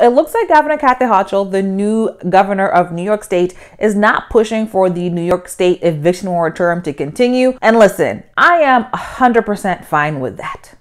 It looks like Governor Kathy Hochul, the new governor of New York State, is not pushing for the New York State eviction moratorium to continue. And listen, I am 100% fine with that.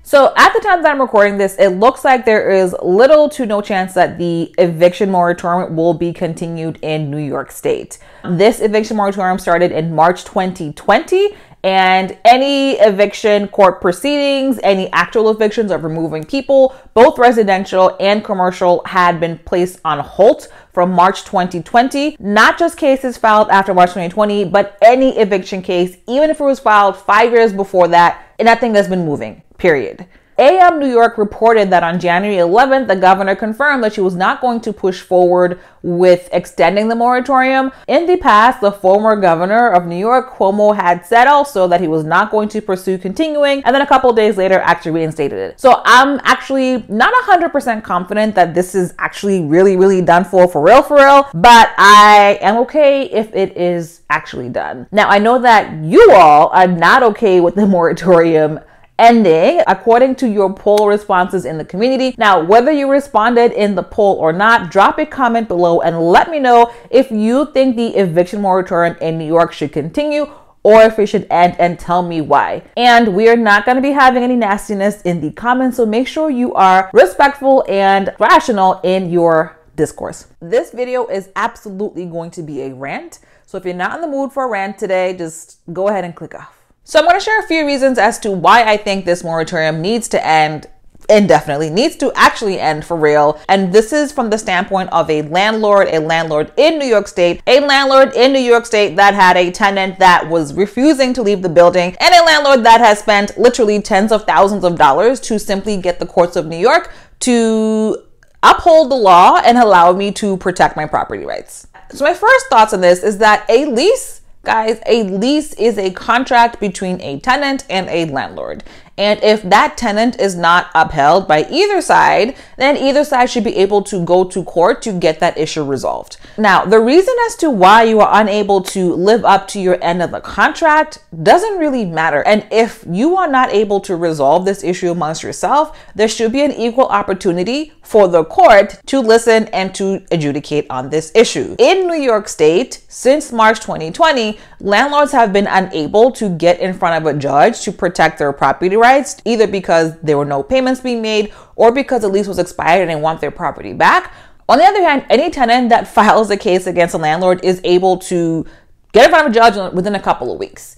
So at the time that I'm recording this, it looks like there is little to no chance that the eviction moratorium will be continued in New York State. This eviction moratorium started in March 2020, and any eviction court proceedings, any actual evictions of removing people, both residential and commercial, had been placed on hold from March 2020. Not just cases filed after March 2020, but any eviction case, even if it was filed 5 years before that, nothing has been moving, period. AM New York reported that on January 11th, the governor confirmed that she was not going to push forward with extending the moratorium. In the past, the former governor of New York, Cuomo, had said also that he was not going to pursue continuing, and then a couple of days later actually reinstated it. So I'm actually not 100% confident that this is actually really done for real, but I am okay if it is actually done. Now, I know that you all are not okay with the moratorium ending, according to your poll responses in the community. Now, whether you responded in the poll or not, drop a comment below and let me know if you think the eviction moratorium in New York should continue or if it should end, and tell me why. And we are not going to be having any nastiness in the comments, so make sure you are respectful and rational in your discourse. This video is absolutely going to be a rant, so if you're not in the mood for a rant today, just go ahead and click off. So I'm going to share a few reasons as to why I think this moratorium needs to end indefinitely, needs to actually end for real. And this is from the standpoint of a landlord in New York State, that had a tenant that was refusing to leave the building, and a landlord that has spent literally tens of thousands of dollars to simply get the courts of New York to uphold the law and allow me to protect my property rights. So my first thoughts on this is that a lease, guys, a lease is a contract between a tenant and a landlord. And if that tenant is not upheld by either side, then either side should be able to go to court to get that issue resolved. Now, the reason as to why you are unable to live up to your end of the contract doesn't really matter. And if you are not able to resolve this issue amongst yourself, there should be an equal opportunity for the court to listen and to adjudicate on this issue. In New York State, since March 2020, landlords have been unable to get in front of a judge to protect their property rights, either because there were no payments being made or because the lease was expired and they want their property back. On the other hand, any tenant that files a case against a landlord is able to get in front of a judge within a couple of weeks.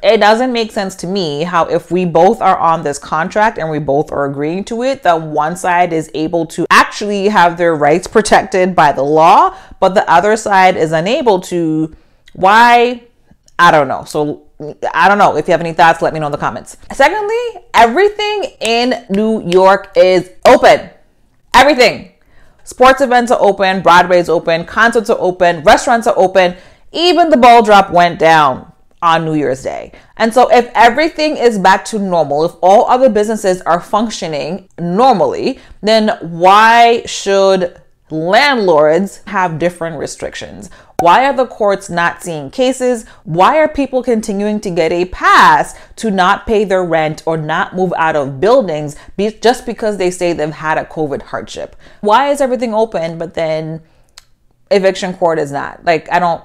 It doesn't make sense to me how, if we both are on this contract and we both are agreeing to it, that one side is able to actually have their rights protected by the law, but the other side is unable to. Why? I don't know. So I don't know. If you have any thoughts, let me know in the comments. Secondly, everything in New York is open. Everything. Sports events are open, Broadway is open, concerts are open, restaurants are open. Even the ball drop went down on New Year's Day. And so if everything is back to normal, if all other businesses are functioning normally, then why should landlords have different restrictions? Why are the courts not seeing cases? Why are people continuing to get a pass to not pay their rent or not move out of buildings just because they say they've had a COVID hardship? Why is everything open, but then eviction court is not? Like, I don't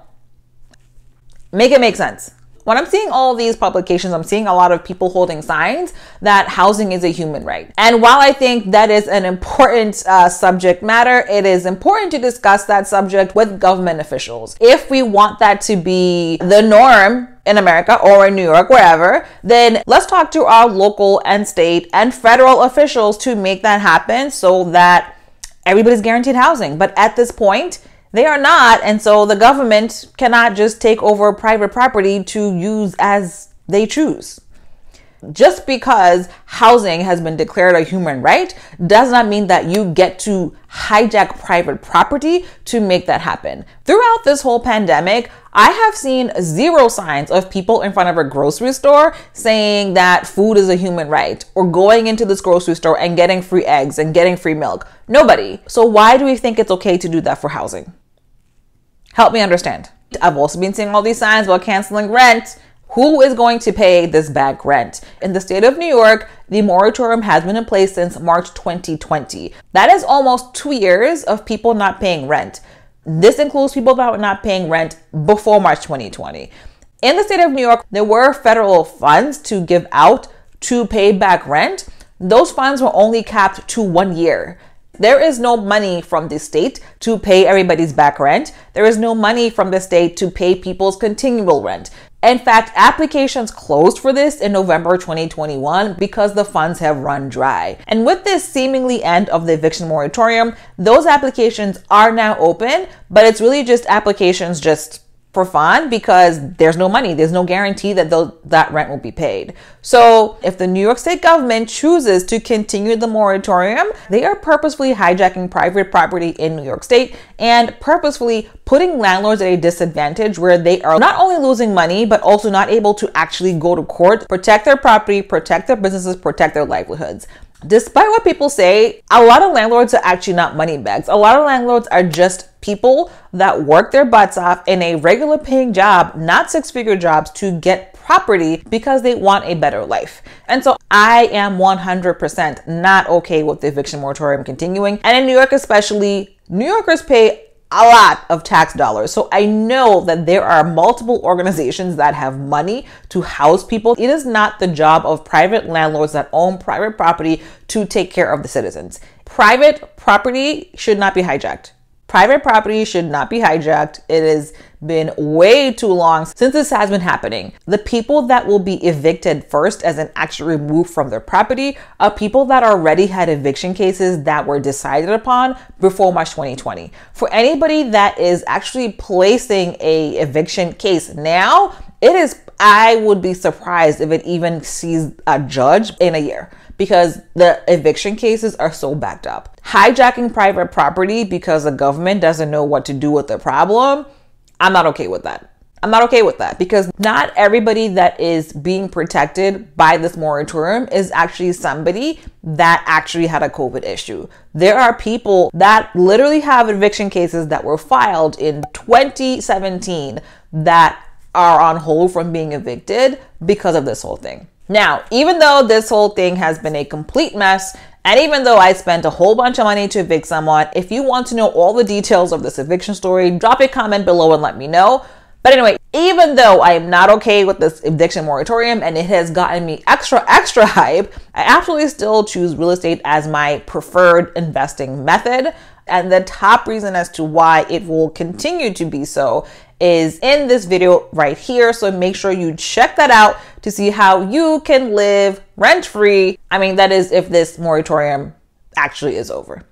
make it make sense. When I'm seeing all these publications, I'm seeing a lot of people holding signs that housing is a human right. And while I think that is an important subject matter, it is important to discuss that subject with government officials. If we want that to be the norm in America or in New York, wherever, then let's talk to our local and state and federal officials to make that happen so that everybody's guaranteed housing. But at this point, they are not, and so the government cannot just take over private property to use as they choose. Just because housing has been declared a human right does not mean that you get to hijack private property to make that happen. Throughout this whole pandemic, I have seen zero signs of people in front of a grocery store saying that food is a human right, or going into this grocery store and getting free eggs and getting free milk. Nobody. So why do we think it's okay to do that for housing? Help me understand. I've also been seeing all these signs about canceling rent. Who is going to pay this back rent? In the state of New York, the moratorium has been in place since March 2020. That is almost 2 years of people not paying rent. This includes people that were not paying rent before March 2020. In the state of New York, there were federal funds to give out to pay back rent. Those funds were only capped to 1 year. There is no money from the state to pay everybody's back rent. There is no money from the state to pay people's continual rent. In fact, applications closed for this in November 2021 because the funds have run dry. And with this seemingly end of the eviction moratorium, those applications are now open, but it's really just applications just for fun because there's no money. There's no guarantee that that rent will be paid. So if the New York State government chooses to continue the moratorium, they are purposefully hijacking private property in New York State and purposefully putting landlords at a disadvantage where they are not only losing money, but also not able to actually go to court, protect their property, protect their businesses, protect their livelihoods. Despite what people say, a lot of landlords are actually not money bags. A lot of landlords are just people that work their butts off in a regular paying job, not six-figure jobs, to get property because they want a better life. And so I am 100% not okay with the eviction moratorium continuing. And in New York especially, New Yorkers pay a lot of tax dollars. So I know that there are multiple organizations that have money to house people. It is not the job of private landlords that own private property to take care of the citizens. Private property should not be hijacked. Private property should not be hijacked. It has been way too long since this has been happening. The people that will be evicted first, as in actually removed from their property, are people that already had eviction cases that were decided upon before March 2020. For anybody that is actually placing a eviction case now, I would be surprised if it even sees a judge in a year, because the eviction cases are so backed up. Hijacking private property because the government doesn't know what to do with the problem, I'm not okay with that. I'm not okay with that because not everybody that is being protected by this moratorium is actually somebody that actually had a COVID issue. There are people that literally have eviction cases that were filed in 2017 that are on hold from being evicted because of this whole thing. Now, even though this whole thing has been a complete mess, and even though I spent a whole bunch of money to evict someone, if you want to know all the details of this eviction story, drop a comment below and let me know. But anyway, even though I am not okay with this eviction moratorium and it has gotten me extra hype, I absolutely still choose real estate as my preferred investing method. And the top reason as to why it will continue to be so is in this video right here. So make sure you check that out to see how you can live rent-free. I mean, that is if this moratorium actually is over.